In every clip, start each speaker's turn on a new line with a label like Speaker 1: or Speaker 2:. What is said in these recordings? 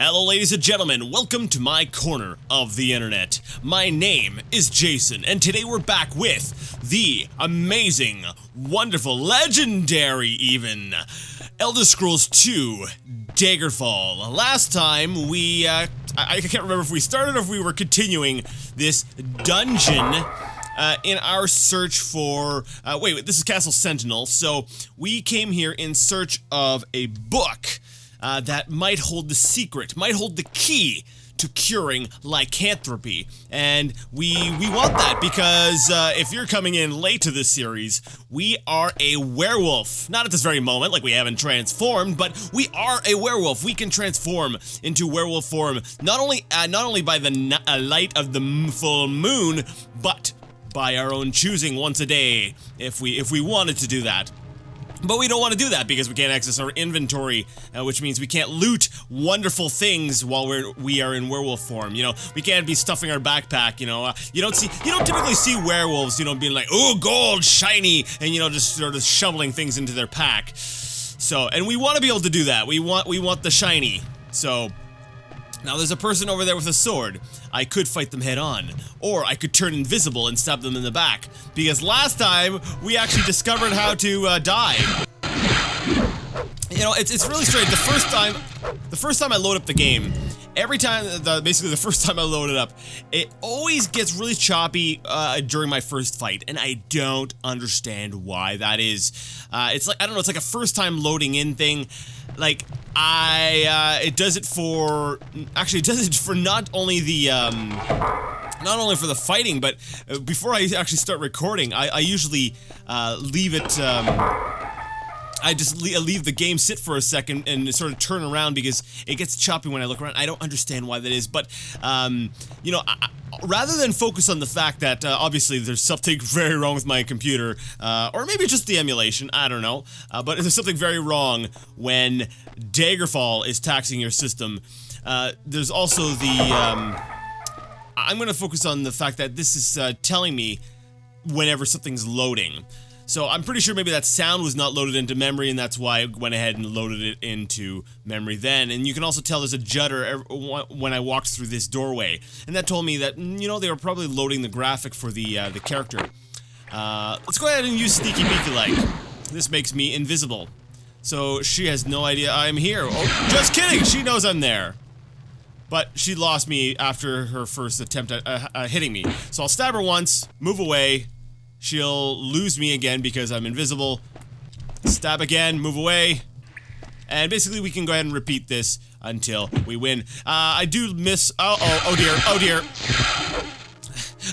Speaker 1: Hello ladies and gentlemen, welcome to my corner of the internet. My name is Jason, and today we're back with the amazing, wonderful, legendary even, Elder Scrolls 2 Daggerfall. Last time we, I can't remember if we started or if we were continuing this dungeon in our search for, wait, this is Castle Sentinel, so we came here in search of a book that might hold the secret, might hold the key to curing lycanthropy. And we want that because if you're coming in late to this series, we are a werewolf. Not at this very moment, like we haven't transformed, but we are a werewolf. We can transform into werewolf form not only by the light of the full moon, but by our own choosing once a day if we wanted to do that. But we don't want to do that because we can't access our inventory, which means we can't loot wonderful things while we are in werewolf form. You know, we can't be stuffing our backpack. You know, you don't typically see werewolves, you know, being like, "Oh, gold, shiny," and you know, just sort of shoveling things into their pack. So, and we want to be able to do that. We want the shiny. So. Now there's a person over there with a sword. I could fight them head on, or I could turn invisible and stab them in the back. Because last time, we actually discovered how to die. You know, it's really strange. The first time I load up the game, every time, basically the first time I load it up, it always gets really choppy during my first fight, and I don't understand why that is. It's like, I don't know, it's like a first time loading in thing. Like, it does it for, actually it does it for not only for the fighting, but before I actually start recording, I usually leave it, I just leave the game sit for a second and sort of turn around because it gets choppy when I look around. I don't understand why that is, but, you know, rather than focus on the fact that, obviously there's something very wrong with my computer, or maybe just the emulation, I don't know, but there's something very wrong when Daggerfall is taxing your system. There's also the, I'm gonna focus on the fact that this is, telling me whenever something's loading. So I'm pretty sure maybe that sound was not loaded into memory, and that's why I went ahead and loaded it into memory then. And you can also tell there's a judder when I walked through this doorway, and that told me that, you know, they were probably loading the graphic for the character. Let's go ahead and use sneaky peeky like. This makes me invisible, so she has no idea I'm here. Oh, just kidding! She knows I'm there. But she lost me after her first attempt at hitting me. So I'll stab her once, move away. She'll lose me again because I'm invisible. Stab again, move away. And basically we can go ahead and repeat this until we win. I do miss, oh dear, oh dear.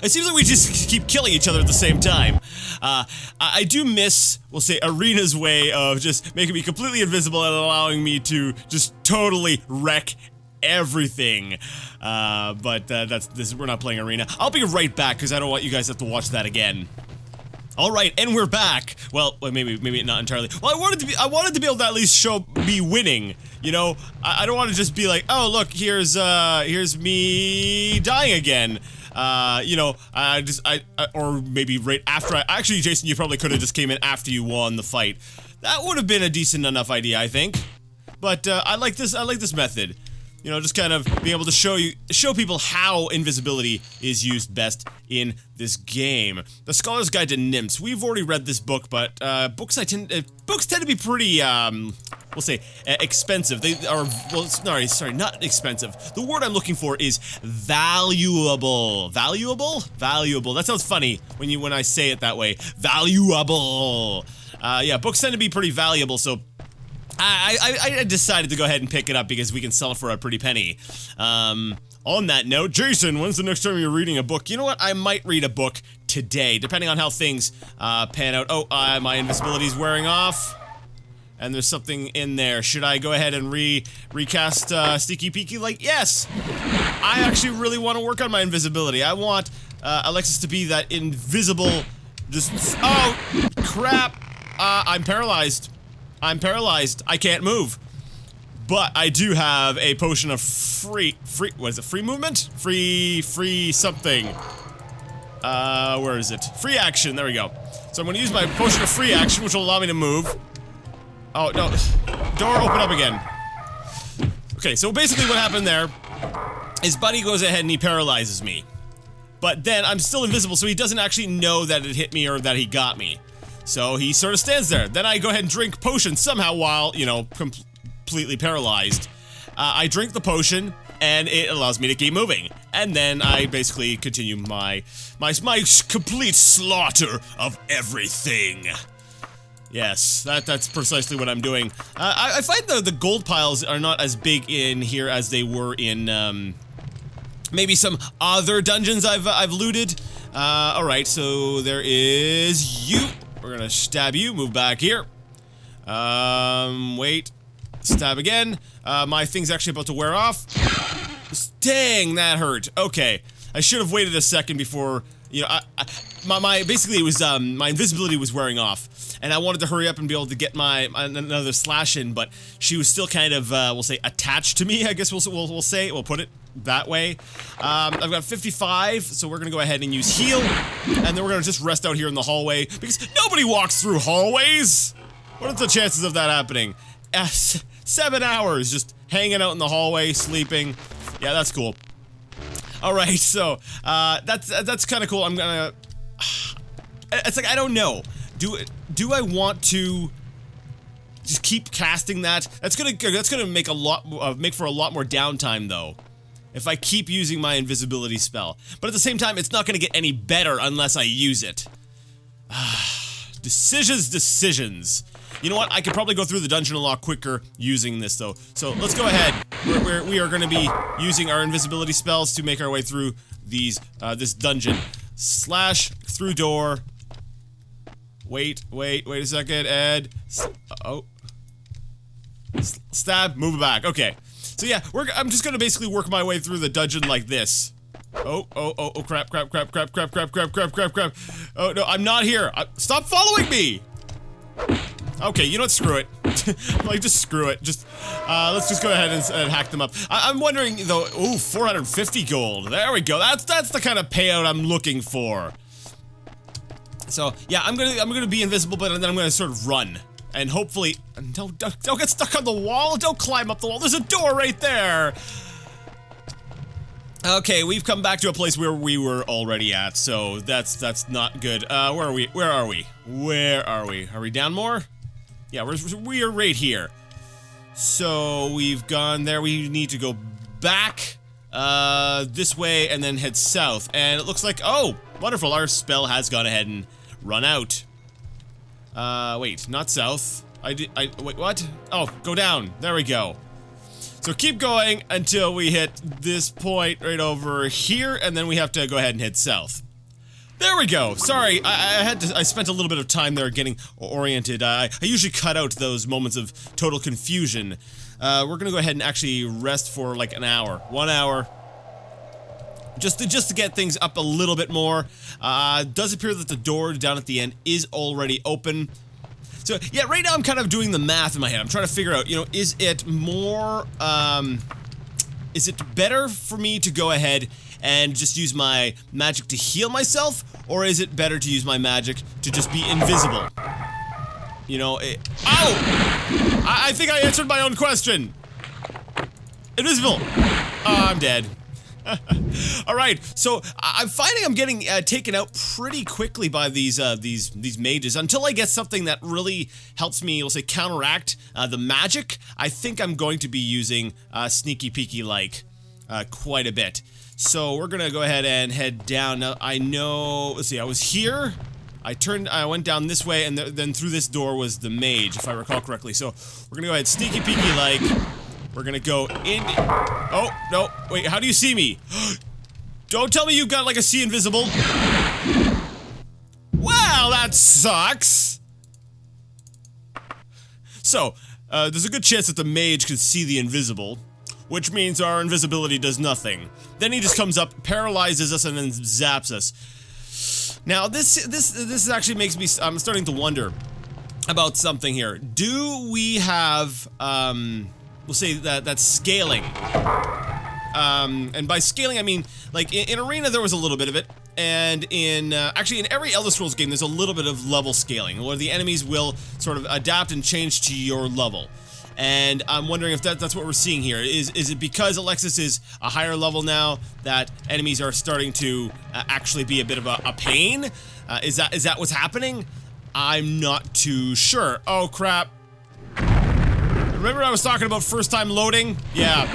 Speaker 1: It seems like we just keep killing each other at the same time. I do miss, we'll say, Arena's way of just making me completely invisible and allowing me to just totally wreck everything. But we're not playing Arena. I'll be right back because I don't want you guys to have to watch that again. Alright, and we're back. Well, maybe not entirely. Well, I wanted to be able to at least show me winning. You know, I don't want to just be like, oh look, here's me dying again. You know, or maybe right after actually, Jason, you probably could have just came in after you won the fight. That would have been a decent enough idea, I think. But I like this method. You know, just kind of being able to show people how invisibility is used best in this game. The Scholar's Guide to Nymphs. We've already read this book, but books tend to be pretty, we'll say, expensive. They are, well, sorry, not expensive. The word I'm looking for is valuable. Valuable? Valuable. That sounds funny when I say it that way. Valuable. Yeah, books tend to be pretty valuable, so I decided to go ahead and pick it up because we can sell it for a pretty penny. On that note, Jason, when's the next time you're reading a book? You know what? I might read a book today, depending on how things pan out. Oh, my invisibility's wearing off. And there's something in there. Should I go ahead and recast Sneaky Peeky? Like, yes! I actually really want to work on my invisibility. I want Alexis to be that invisible, just, oh, crap! I'm paralyzed. I'm paralyzed. I can't move. But I do have a potion of what is it? Free movement? Free something. Where is it? Free action. There we go. So I'm gonna use my potion of free action, which will allow me to move. Oh, no. Door, open up again. Okay, so basically what happened there is Buddy goes ahead and he paralyzes me. But then I'm still invisible, so he doesn't actually know that it hit me or that he got me. So he sort of stands there. Then I go ahead and drink potion somehow while, you know, completely paralyzed. I drink the potion, and it allows me to keep moving. And then I basically continue my complete slaughter of everything. Yes, that's precisely what I'm doing. I find the gold piles are not as big in here as they were in, maybe some other dungeons I've looted. Alright, so there is you. We're gonna stab you, move back here. Wait. Stab again. My thing's actually about to wear off. Dang, that hurt. Okay. I should have waited a second before, you know, basically it was, my invisibility was wearing off. And I wanted to hurry up and be able to get another slash in, but she was still kind of, we'll say, attached to me, I guess we'll put it that way. I've got 55, so we're gonna go ahead and use heal. And then we're gonna just rest out here in the hallway, because nobody walks through hallways! What are the chances of that happening? 7 hours just hanging out in the hallway, sleeping. Yeah, that's cool. Alright, so, that's kind of cool. I'm gonna... It's like, I don't know. Do I want to just keep casting that? That's gonna make for a lot more downtime, though, if I keep using my invisibility spell. But at the same time, it's not gonna get any better unless I use it. Decisions. You know what? I could probably go through the dungeon a lot quicker using this, though. So let's go ahead. We are going to be using our invisibility spells to make our way through this dungeon. Slash through door. Wait a second, Ed. Stab, move it back. Okay. So yeah, I'm just going to basically work my way through the dungeon like this. Oh, crap. Oh, no, I'm not here. Stop following me! Okay, you know what, screw it. Like, just screw it. Let's just go ahead and hack them up. I'm wondering, though, ooh, 450 gold. There we go. That's the kind of payout I'm looking for. So, yeah, I'm gonna be invisible, but then I'm gonna sort of run. And hopefully, don't get stuck on the wall. Don't climb up the wall. There's a door right there. Okay, we've come back to a place where we were already at, so that's not good. Where are we? Are we down more? Yeah, we are right here. So we've gone there. We need to go back this way and then head south. And it looks like, oh, wonderful, our spell has gone ahead and run out. Wait, not south. Wait, what? Oh, go down. There we go. So keep going until we hit this point right over here, and then we have to go ahead and head south. There we go. Sorry, I spent a little bit of time there getting oriented. I usually cut out those moments of total confusion. We're gonna go ahead and actually rest for like an hour. 1 hour. Just to get things up a little bit more. Does appear that the door down at the end is already open. So, yeah, right now I'm kind of doing the math in my head. I'm trying to figure out, you know, is it better for me to go ahead and just use my magic to heal myself, or is it better to use my magic to just be invisible? You know, ow! I think I answered my own question! Invisible! Oh, I'm dead. Alright, so I'm finding I'm getting taken out pretty quickly by these mages until I get something that really helps me, we'll say, counteract the magic. I think I'm going to be using sneaky peeky like quite a bit. So we're gonna go ahead and head down. Now I know, let's see, I was here, I went down this way, and then through this door was the mage, if I recall correctly. So we're gonna go ahead sneaky peeky like. We're gonna go in. Oh, no. Wait, how do you see me? Don't tell me you've got like a see invisible. Wow, that sucks. So, there's a good chance that the mage can see the invisible, which means our invisibility does nothing. Then he just comes up, paralyzes us, and then zaps us. Now, this actually makes me, I'm starting to wonder about something here. Do we have, we'll say that's scaling. And by scaling, I mean, like, in Arena there was a little bit of it, and actually in every Elder Scrolls game there's a little bit of level scaling, where the enemies will sort of adapt and change to your level. and I'm wondering if that's what we're seeing here. Is it because Alexis is a higher level now that enemies are starting to actually be a bit of a pain? Is that what's happening? I'm not too sure. Oh crap. Remember I was talking about first time loading? Yeah.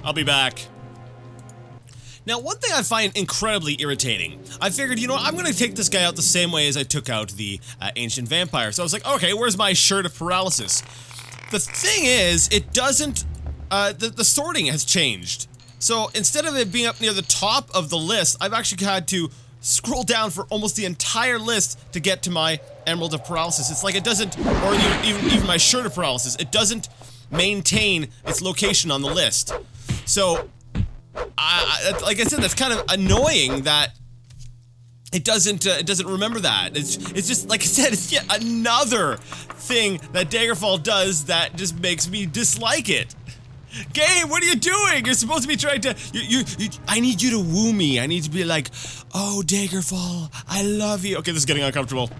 Speaker 1: I'll be back. Now, one thing I find incredibly irritating, I figured, you know what, I'm gonna take this guy out the same way as I took out the ancient vampire. So I was like, okay, where's my shirt of paralysis? The thing is, it doesn't, the sorting has changed. So instead of it being up near the top of the list, I've actually had to scroll down for almost the entire list to get to my Emerald of Paralysis. It's like it doesn't, or even my shirt of paralysis, it doesn't maintain its location on the list. So, like I said, that's kind of annoying that it doesn't remember that. It's just, like I said, it's yet another thing that Daggerfall does that just makes me dislike it. Game, what are you doing? You're supposed to be trying to, I need you to woo me. I need to be like, oh, Daggerfall, I love you. Okay, this is getting uncomfortable.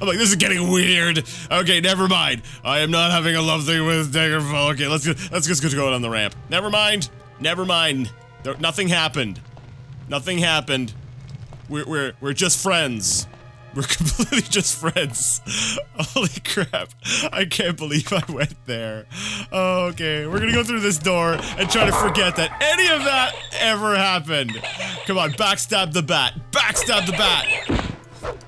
Speaker 1: I'm like, this is getting weird. Okay, never mind. I am not having a love thing with Daggerfall. Okay, let's just go on the ramp. Never mind. Never mind. Nothing happened. Nothing happened. We're just friends. We're completely just friends. Holy crap. I can't believe I went there. Okay, we're gonna go through this door and try to forget that any of that ever happened. Come on, backstab the bat. Backstab the bat.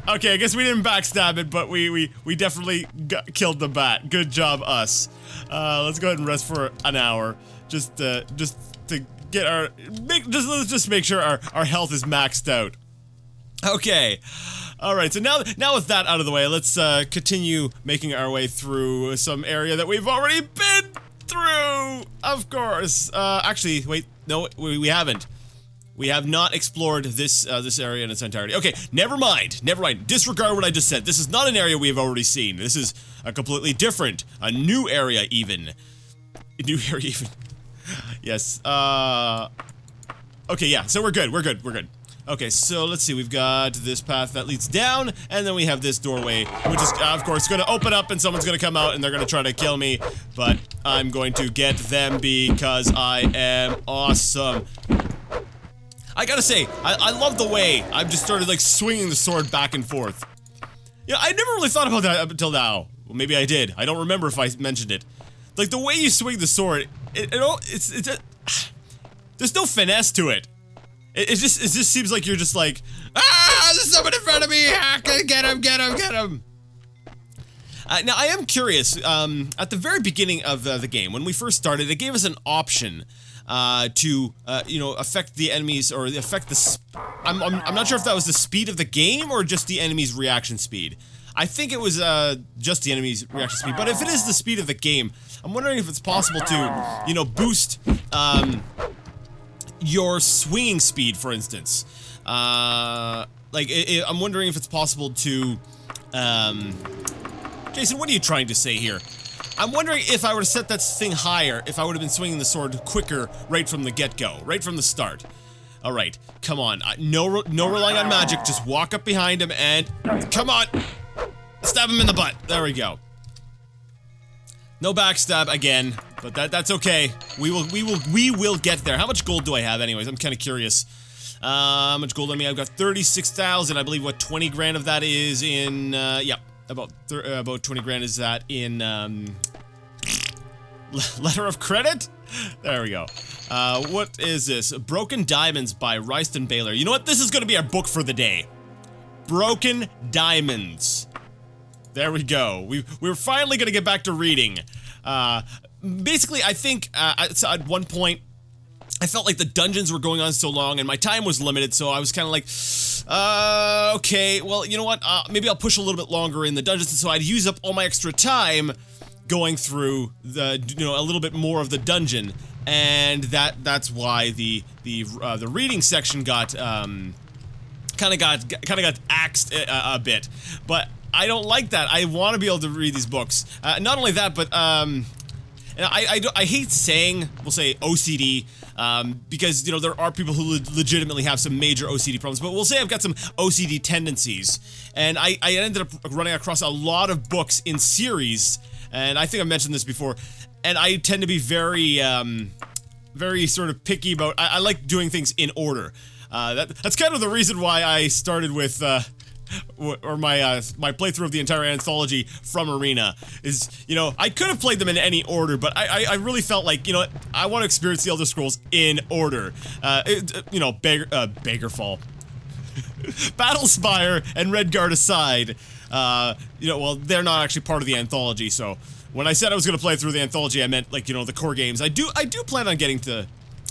Speaker 1: Okay, I guess we didn't backstab it, but we definitely killed the bat. Good job, us. Let's go ahead and rest for an hour. Just to get our, let's just make sure our health is maxed out. Okay. Alright, so now with that out of the way, let's continue making our way through some area that we've already been through! Of course! Actually, wait, no, we haven't. We have not explored this area in its entirety. Okay, never mind. Disregard what I just said. This is not an area we have already seen. This is a completely different, a new area even. A new area even. Yes, okay, yeah, so we're good. Okay, so let's see, we've got this path that leads down, and then we have this doorway, which is, of course, gonna open up, and someone's gonna come out, and they're gonna try to kill me, but I'm going to get them because I am awesome. I gotta say, I love the way I've just started, like, swinging the sword back and forth. Yeah, I never really thought about that up until now. Well, maybe I did. I don't remember if I mentioned it. Like, the way you swing the sword, there's no finesse to it. It just seems like you're just like, ah, there's someone in front of me, get him. Now, I am curious, at the very beginning of the game, when we first started, it gave us an option to, you know, affect the enemies, or affect the, I'm not sure if that was the speed of the game, or just the enemy's reaction speed. I think it was, just the enemy's reaction speed, but if it is the speed of the game, I'm wondering if it's possible to, you know, boost, your swinging speed, for instance. Like, I'm wondering if it's possible to, Jason, what are you trying to say here? I'm wondering if I were to set that thing higher, if I would have been swinging the sword quicker right from the get-go, right from the start. Alright, come on, no relying on magic, just walk up behind him and, come on! Stab him in the butt, there we go. No backstab again, but that's okay. We will get there. How much gold do I have anyways? I'm kind of curious. How much gold on me? I've got 36,000. I believe what 20 grand of that is in yeah, about 20 grand is that in letter of credit? There we go. What is this? Broken Diamonds by Ryston Baylor. You know what? This is going to be our book for the day. Broken Diamonds. There we go. We're finally gonna get back to reading. Basically, I think at one point, I felt like the dungeons were going on so long and my time was limited, so I was kind of like, okay, well, you know what? Maybe I'll push a little bit longer in the dungeons, and so I'd use up all my extra time going through the, you know, a little bit more of the dungeon, and that's why the reading section got kind of got axed a bit, but I don't like that. I want to be able to read these books. Not only that, but and I hate saying, we'll say OCD, because, you know, there are people who legitimately have some major OCD problems, but we'll say I've got some OCD tendencies, and I ended up running across a lot of books in series, and I think I've mentioned this before, and I tend to be very, very sort of picky about, I like doing things in order. That's kind of the reason why I started with, or my playthrough of the entire anthology from Arena is, you know, I could have played them in any order, but I really felt like, you know, I want to experience the Elder Scrolls in order. You know, Daggerfall, Battlespire, and Redguard aside, you know, well, they're not actually part of the anthology, so when I said I was going to play through the anthology, I meant, like, you know, the core games. I do plan on getting to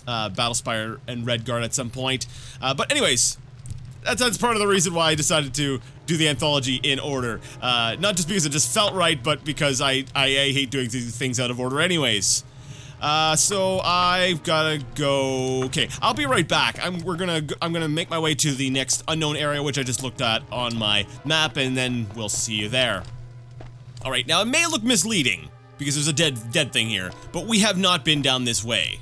Speaker 1: Battlespire and Redguard at some point, but anyways, that's part of the reason why I decided to do the anthology in order. Not just because it just felt right, but because I hate doing things out of order anyways. So I've gotta go. Okay, I'll be right back. I'm gonna make my way to the next unknown area, which I just looked at on my map, and then we'll see you there. Alright, now it may look misleading, because there's a dead thing here, but we have not been down this way.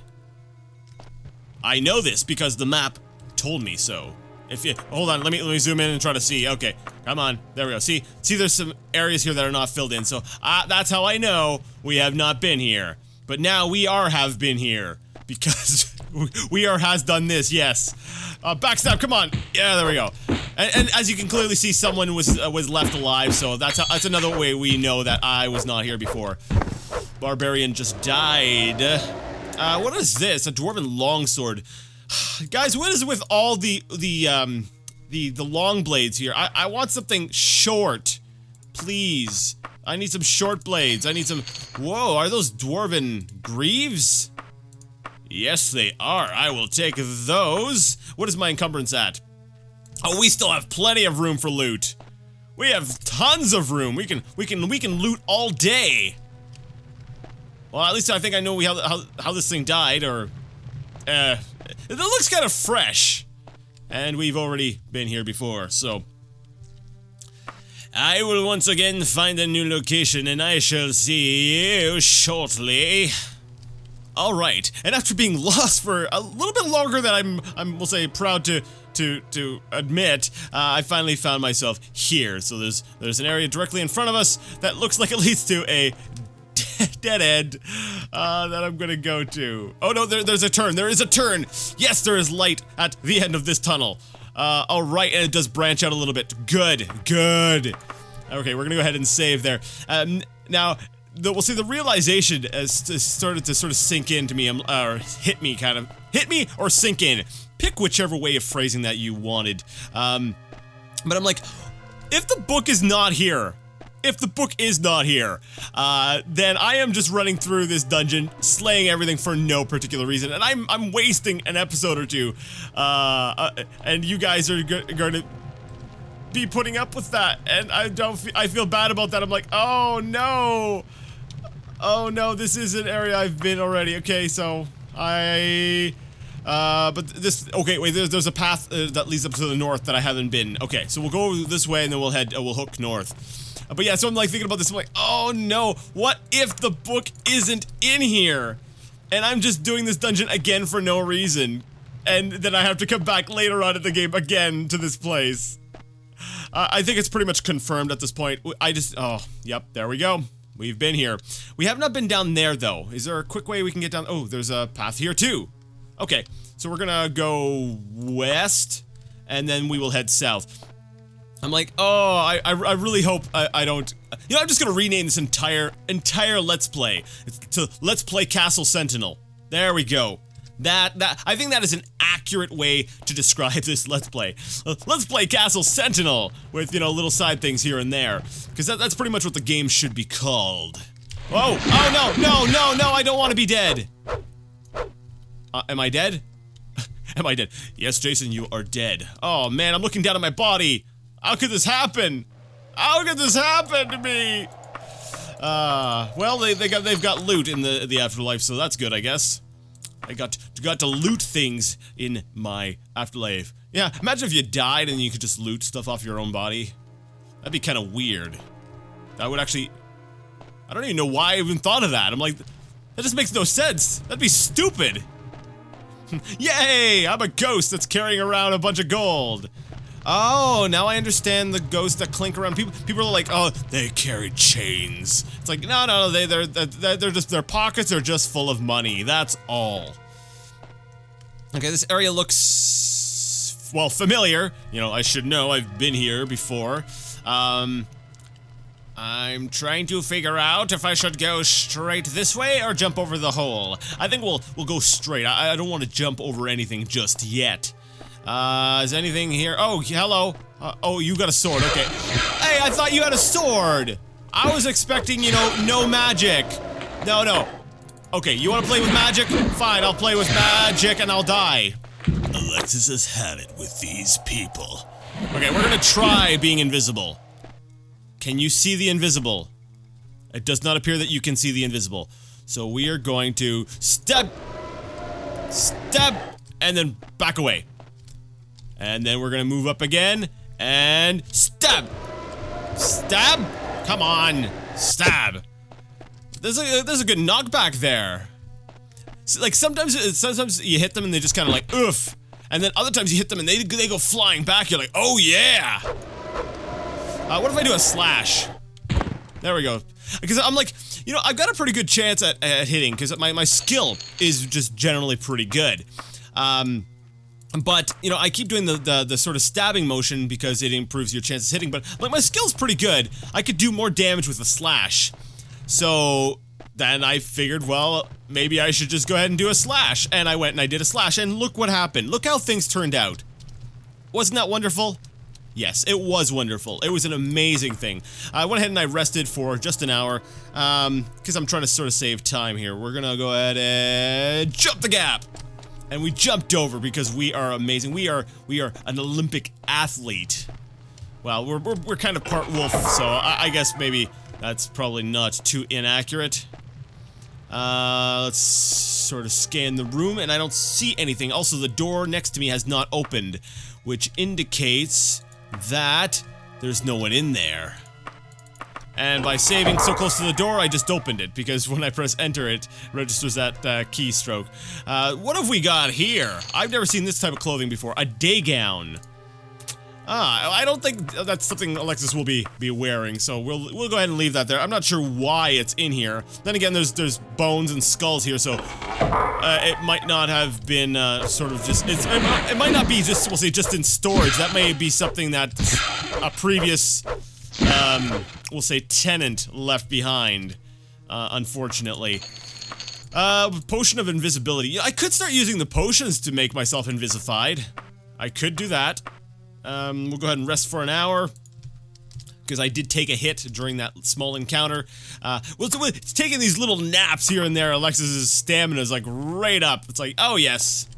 Speaker 1: I know this because the map told me so. If you hold on, let me zoom in and try to see. Okay, come on, there we go. See, there's some areas here that are not filled in, so that's how I know we have not been here. But now we have been here because has done this. Yes, backstab. Come on, yeah, there we go. And as you can clearly see, someone was left alive, so that's another way we know that I was not here before. Barbarian just died. What is this? A dwarven longsword. Guys, what is it with all the long blades here? I want something short, please. I need some short blades. I need some. Whoa, are those dwarven greaves? Yes, they are. I will take those. What is my encumbrance at? Oh, we still have plenty of room for loot. We have tons of room. We can loot all day. Well, at least I think I know how this thing died, or it looks kind of fresh, and we've already been here before, so I will once again find a new location, and I shall see you shortly. Alright, and after being lost for a little bit longer than we'll say, proud to admit, I finally found myself here. So there's an area directly in front of us that looks like it leads to a dead end that I'm gonna go to. Oh no, there's a turn. There is a turn. Yes, there is light at the end of this tunnel. Alright, and it does branch out a little bit. Good. Okay, we're gonna go ahead and save there. Now, we'll see the realization has started to sort of sink into me, or hit me, kind of. Hit me or sink in. Pick whichever way of phrasing that you wanted. But I'm like, if the book is not here, then I am just running through this dungeon, slaying everything for no particular reason, and I'm wasting an episode or two, and you guys are going to be putting up with that, and I feel bad about that. I'm like, oh no, this is an area I've been already. Okay, so but this, okay, wait, there's a path that leads up to the north that I haven't been. Okay, so we'll go this way and then we'll hook north. But yeah, so I'm like thinking about this, I'm like, oh no, what if the book isn't in here? And I'm just doing this dungeon again for no reason. And then I have to come back later on in the game again to this place. I think it's pretty much confirmed at this point. Oh, yep, there we go. We've been here. We have not been down there though. Is there a quick way we can get down? Oh, there's a path here too. Okay, so we're gonna go west, and then we will head south. I'm like, oh, I really hope I don't. You know, I'm just gonna rename this entire Let's Play to Let's Play Castle Sentinel. There we go. I think that is an accurate way to describe this Let's Play. Let's Play Castle Sentinel with, you know, little side things here and there, because that's pretty much what the game should be called. Whoa! Oh no! I don't want to be dead. Am I dead? Am I dead? Yes, Jason, you are dead. Oh man, I'm looking down at my body. How could this happen? How could this happen to me? Well, they've got loot in the afterlife, so that's good, I guess. I got to loot things in my afterlife. Yeah, imagine if you died and you could just loot stuff off your own body. That'd be kind of weird. That would actually. I don't even know why I even thought of that. I'm like, That just makes no sense. That'd be stupid. Yay! I'm a ghost that's carrying around a bunch of gold. Oh, now I understand the ghosts that clink around. People are like, oh, they carry chains. It's like, no, they're just, their pockets are just full of money. That's all. Okay, this area looks, well, familiar. You know, I should know. I've been here before. I'm trying to figure out if I should go straight this way or jump over the hole. I think we'll go straight. I don't want to jump over anything just yet. Is anything here? Oh, hello. Oh, you got a sword. Okay. Hey, I thought you had a sword. I was expecting, you know, no magic. No. Okay, you want to play with magic? Fine, I'll play with magic and I'll die. Alexis has had it with these people. Okay, we're gonna try being invisible. Can you see the invisible? It does not appear that you can see the invisible. So we are going to step, and then back away. And then we're gonna move up again, and stab! Stab? Come on, stab. There's a good knockback there. So, like, sometimes you hit them and they just kind of like, oof. And then other times you hit them and they go flying back, you're like, oh yeah! What if I do a slash? There we go. Because I'm like, you know, I've got a pretty good chance at hitting, because my skill is just generally pretty good. But, you know, I keep doing the sort of stabbing motion because it improves your chances hitting, but, like, my skill's pretty good. I could do more damage with a slash. So, then I figured, well, maybe I should just go ahead and do a slash. And I went and I did a slash, and look what happened. Look how things turned out. Wasn't that wonderful? Yes, it was wonderful. It was an amazing thing. I went ahead and I rested for just an hour, because I'm trying to sort of save time here. We're gonna go ahead and jump the gap! And we jumped over because we are amazing. We are an Olympic athlete. Well, we're kind of part wolf, so I guess maybe that's probably not too inaccurate. Let's sort of scan the room, and I don't see anything. Also, the door next to me has not opened, which indicates that there's no one in there. And by saving so close to the door, I just opened it, because when I press enter, it registers that keystroke. What have we got here? I've never seen this type of clothing before. A day gown. I don't think that's something Alexis will be wearing, so we'll go ahead and leave that there. I'm not sure why it's in here. Then again, there's bones and skulls here, so it might not have been sort of just it might not be just, we'll say, just in storage. That may be something that a previous we'll say tenant left behind, unfortunately. Potion of invisibility. Yeah, I could start using the potions to make myself invisified. I could do that. We'll go ahead and rest for an hour, because I did take a hit during that small encounter. It's taking these little naps here and there. Alexis's stamina is like right up. It's like, oh yes,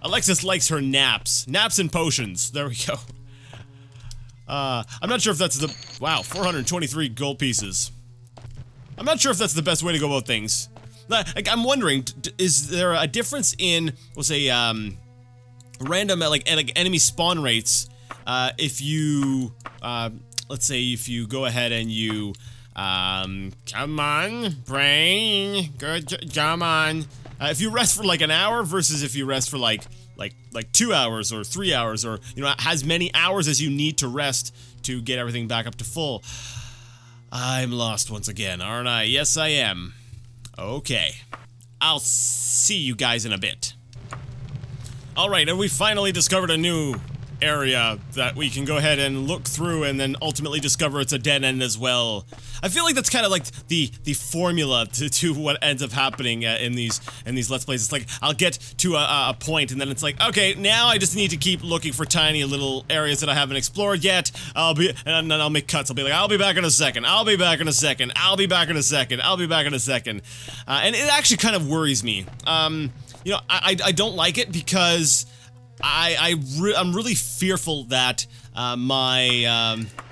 Speaker 1: Alexis likes her naps. Naps and potions. There we go. I'm not sure if that's the, wow, 423 gold pieces. I'm not sure if that's the best way to go about things. Like, I'm wondering, is there a difference in, we'll say, random, like enemy spawn rates, if you, let's say if you go ahead and you, come on, brain, good, come on. If you rest for like an hour versus if you rest for like 2 hours or 3 hours, or, you know, as many hours as you need to rest to get everything back up to full. I'm lost once again, aren't I? Yes, I am. Okay. I'll see you guys in a bit. Alright, and we finally discovered a new area that we can go ahead and look through and then ultimately discover it's a dead end as well. I feel like that's kind of like the formula to what ends up happening in these Let's Plays. It's like, I'll get to a point and then it's like, okay, now I just need to keep looking for tiny little areas that I haven't explored yet. And then I'll make cuts. I'll be like, I'll be back in a second, I'll be back in a second, I'll be back in a second, I'll be back in a second. And it actually kind of worries me. You know, I don't like it because I'm really fearful that my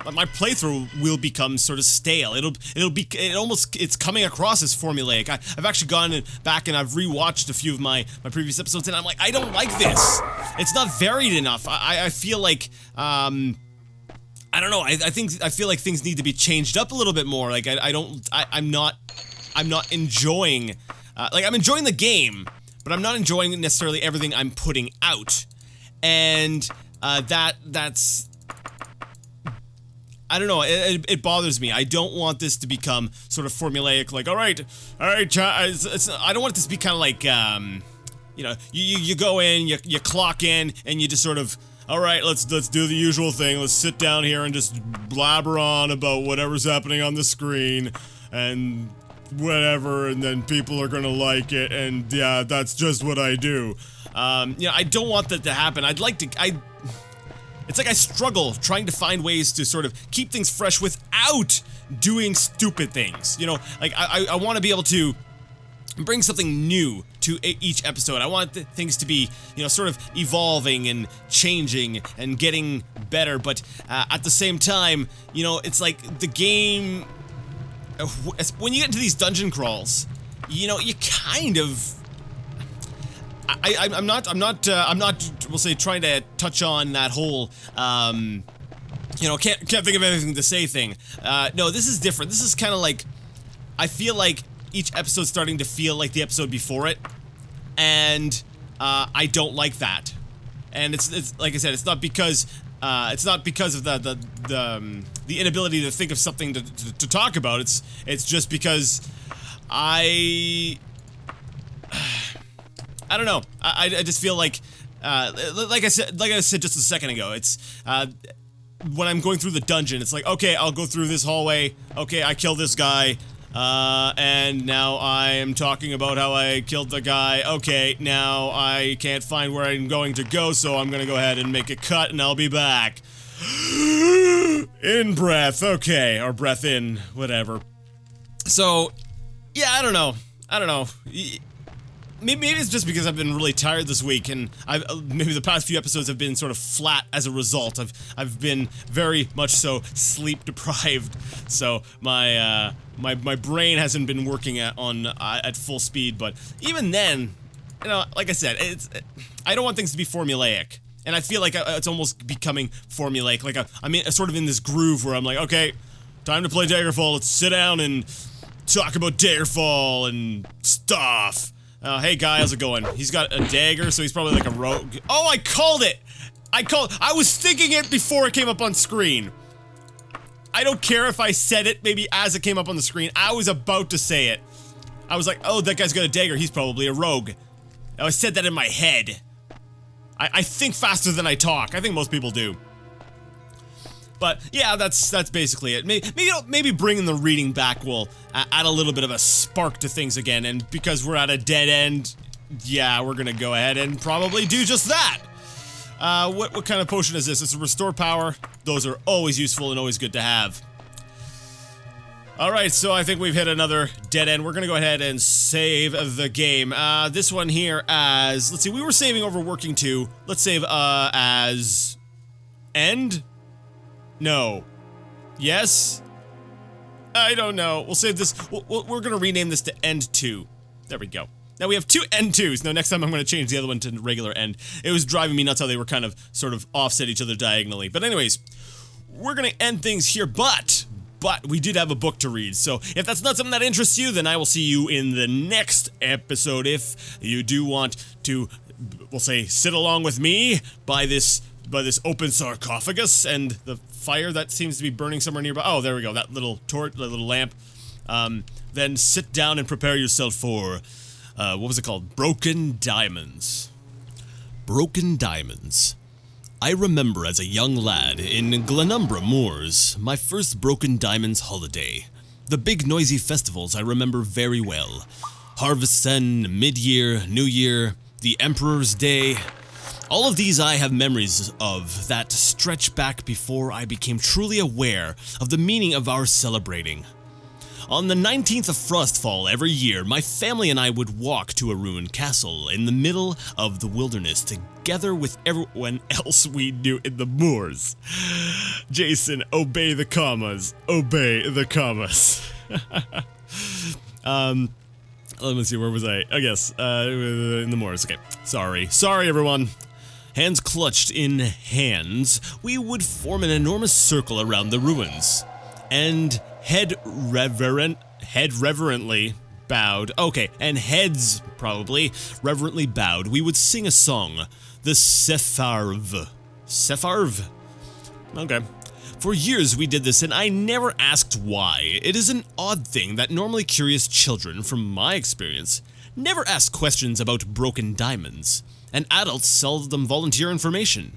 Speaker 1: playthrough will become sort of stale. It's coming across as formulaic. I've actually gone back and I've rewatched a few of my previous episodes, and I'm like, I don't like this. It's not varied enough. I feel like I don't know. I feel like things need to be changed up a little bit more. Like I'm not enjoying like, I'm enjoying the game, but I'm not enjoying necessarily everything I'm putting out. And, that's... I don't know, it bothers me. I don't want this to become sort of formulaic, like, alright, I don't want this to be kind of like, you know, you go in, you clock in, and you just sort of, alright, let's do the usual thing, let's sit down here and just blabber on about whatever's happening on the screen, and whatever, and then people are gonna like it, and yeah, that's just what I do. You know, I don't want that to happen. I'd like to, it's like I struggle trying to find ways to sort of keep things fresh without doing stupid things. You know, like I want to be able to bring something new to each episode. I want things to be, you know, sort of evolving and changing and getting better, but at the same time, you know, it's like the game, when you get into these dungeon crawls, you know, you kind of, I'm not, we'll say, trying to touch on that whole, you know, can't think of anything to say thing. No, this is different. This is kind of like, I feel like each episode's starting to feel like the episode before it, and, I don't like that. And it's like I said, it's not because of the inability to think of something to talk about. It's just because I don't know. I just feel like I said just a second ago, it's when I'm going through the dungeon, it's like, okay, I'll go through this hallway, okay, I kill this guy, and now I am talking about how I killed the guy, okay, now I can't find where I'm going to go, so I'm gonna go ahead and make a cut and I'll be back. In breath, okay, or breath in, whatever. So, yeah, I don't know. Maybe it's just because I've been really tired this week, and maybe the past few episodes have been sort of flat as a result. I've been very much so sleep deprived, so my brain hasn't been working at full speed. But even then, you know, like I said, I don't want things to be formulaic, and I feel like it's almost becoming formulaic. Like I'm sort of in this groove where I'm like, okay, time to play Daggerfall. Let's sit down and talk about Daggerfall and stuff. Hey guy, how's it going? He's got a dagger, so he's probably like a rogue. Oh, I called it! I was thinking it before it came up on screen. I don't care if I said it maybe as it came up on the screen. I was about to say it. I was like, oh, that guy's got a dagger, he's probably a rogue. I said that in my head. I think faster than I talk. I think most people do. But yeah, that's basically it. Maybe bringing the reading back will add a little bit of a spark to things again. And because we're at a dead end, yeah, we're gonna go ahead and probably do just that. What kind of potion is this? It's a restore power. Those are always useful and always good to have. All right, so I think we've hit another dead end. We're gonna go ahead and save the game. This one here as, let's see, we were saving over working 2. Let's save as end. No. Yes? I don't know. We'll save this. We're gonna rename this to End 2. There we go. Now we have 2 End 2s. Now next time I'm gonna change the other one to regular End. It was driving me nuts how they were kind of sort of offset each other diagonally. But anyways, we're gonna end things here, but we did have a book to read. So if that's not something that interests you, then I will see you in the next episode. If you do want to, we'll say, sit along with me by this open sarcophagus and the fire that seems to be burning somewhere nearby. Oh, there we go, that little torch, that little lamp. Then sit down and prepare yourself for, what was it called? Broken Diamonds. Broken Diamonds. I remember as a young lad in Glenumbra Moors, my first Broken Diamonds holiday. The big noisy festivals I remember very well. Harvest End, Mid-Year, New Year, the Emperor's Day. All of these I have memories of that stretch back before I became truly aware of the meaning of our celebrating. On the 19th of Frostfall every year, my family and I would walk to a ruined castle in the middle of the wilderness together with everyone else we knew in the moors. Jason, obey the commas. Obey the commas. Let me see, where was I? I guess, in the moors. Okay, sorry everyone. Hands clutched in hands, we would form an enormous circle around the ruins, and head reverently, bowed, okay, and heads, probably, reverently bowed, we would sing a song, the Sepharv. Sepharv? Okay. For years we did this and I never asked why. It is an odd thing that normally curious children, from my experience, never ask questions about broken diamonds, and adults seldom volunteer information.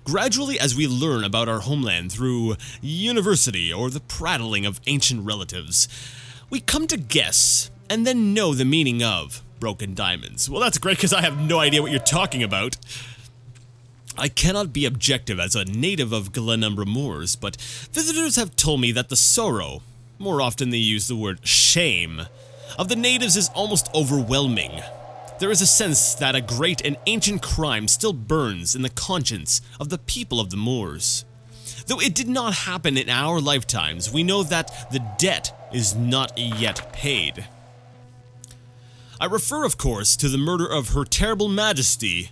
Speaker 1: Gradually, as we learn about our homeland through university or the prattling of ancient relatives, we come to guess and then know the meaning of broken diamonds. Well, that's great because I have no idea what you're talking about. I cannot be objective as a native of Glenumbra Moors, but visitors have told me that the sorrow, more often they use the word shame, of the natives is almost overwhelming. There is a sense that a great and ancient crime still burns in the conscience of the people of the Moors. Though it did not happen in our lifetimes, we know that the debt is not yet paid. I refer, of course, to the murder of Her Terrible Majesty,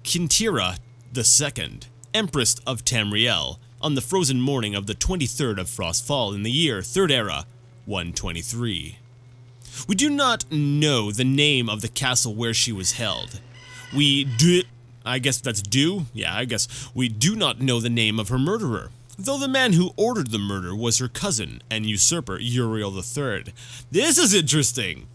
Speaker 1: Kintira II, Empress of Tamriel, on the frozen morning of the 23rd of Frostfall in the year 3rd Era, 123. We do not know the name of the castle where she was held. We do not know the name of her murderer, though the man who ordered the murder was her cousin and usurper Uriel III. This is interesting!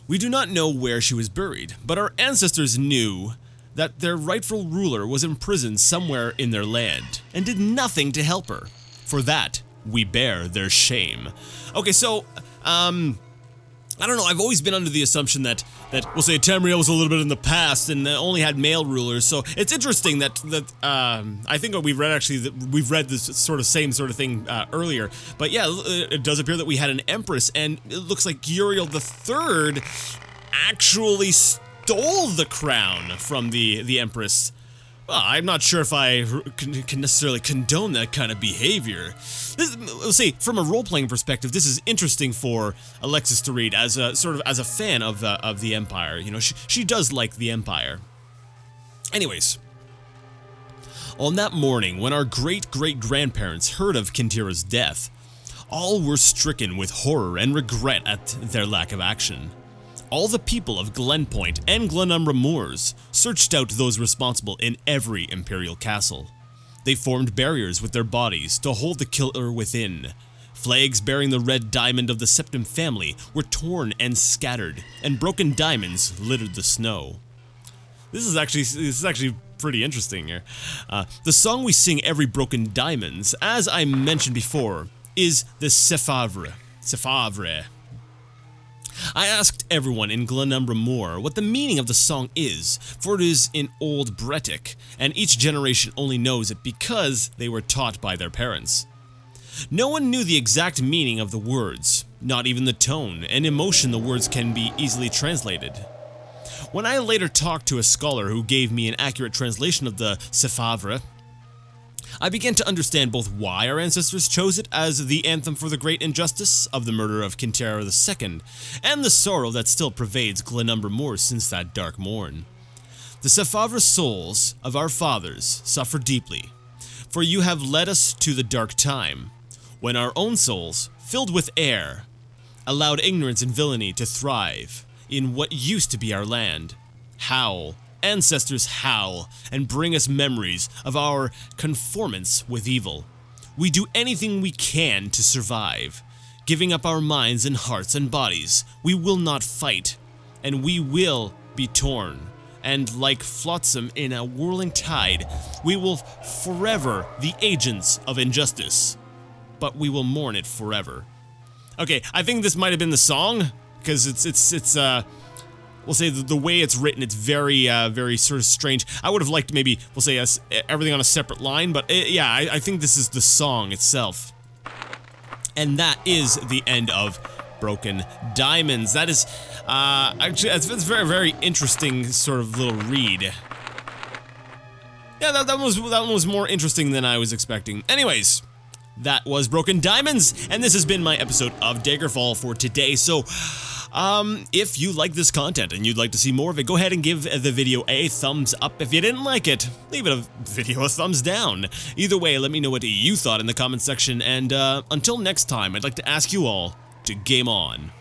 Speaker 1: We do not know where she was buried, but our ancestors knew that their rightful ruler was imprisoned somewhere in their land, and did nothing to help her. For that, we bear their shame. Okay, so, I don't know, I've always been under the assumption that we'll say Tamriel was a little bit in the past and only had male rulers, so it's interesting that I think we've read this same sort of thing earlier, but yeah, it does appear that we had an empress, and it looks like Uriel III actually stole the crown from the Empress. Well, I'm not sure if I can necessarily condone that kind of behavior. We'll say, from a role-playing perspective, this is interesting for Alexis to read as a fan of the Empire. You know, she does like the Empire. Anyways, on that morning when our great-great-grandparents heard of Kintira's death, all were stricken with horror and regret at their lack of action. All the people of Glenpoint and Glenumbra Moors searched out those responsible in every imperial castle. They formed barriers with their bodies to hold the killer within. Flags bearing the red diamond of the Septim family were torn and scattered, and broken diamonds littered the snow. This is actually pretty interesting here. The song we sing every broken diamonds, as I mentioned before, is the Sephavre. Sephavre. I asked everyone in Glenumbra Moor what the meaning of the song is, for it is in Old Bretic, and each generation only knows it because they were taught by their parents. No one knew the exact meaning of the words, not even the tone and emotion the words can be easily translated. When I later talked to a scholar who gave me an accurate translation of the Sephavre, I began to understand both why our ancestors chose it as the anthem for the great injustice of the murder of Kintira II, and the sorrow that still pervades Glenumbra Moor since that dark morn. The Sephavre souls of our fathers suffer deeply, for you have led us to the dark time, when our own souls, filled with air, allowed ignorance and villainy to thrive in what used to be our land. Howl, ancestors howl, and bring us memories of our conformance with evil. We do anything we can to survive. Giving up our minds and hearts and bodies, we will not fight, and we will be torn. And like flotsam in a whirling tide, we will forever the agents of injustice. But we will mourn it forever. Okay, I think this might have been the song, because it's we'll say the way it's written, it's very sort of strange. I would have liked maybe, we'll say, everything on a separate line, but yeah, I think this is the song itself. And that is the end of Broken Diamonds. That is, actually, it's very, very interesting sort of little read. Yeah, that one was more interesting than I was expecting. Anyways, that was Broken Diamonds, and this has been my episode of Daggerfall for today, so if you like this content and you'd like to see more of it, go ahead and give the video a thumbs up. If you didn't like it, leave it a thumbs down. Either way, let me know what you thought in the comment section, and until next time, I'd like to ask you all to game on.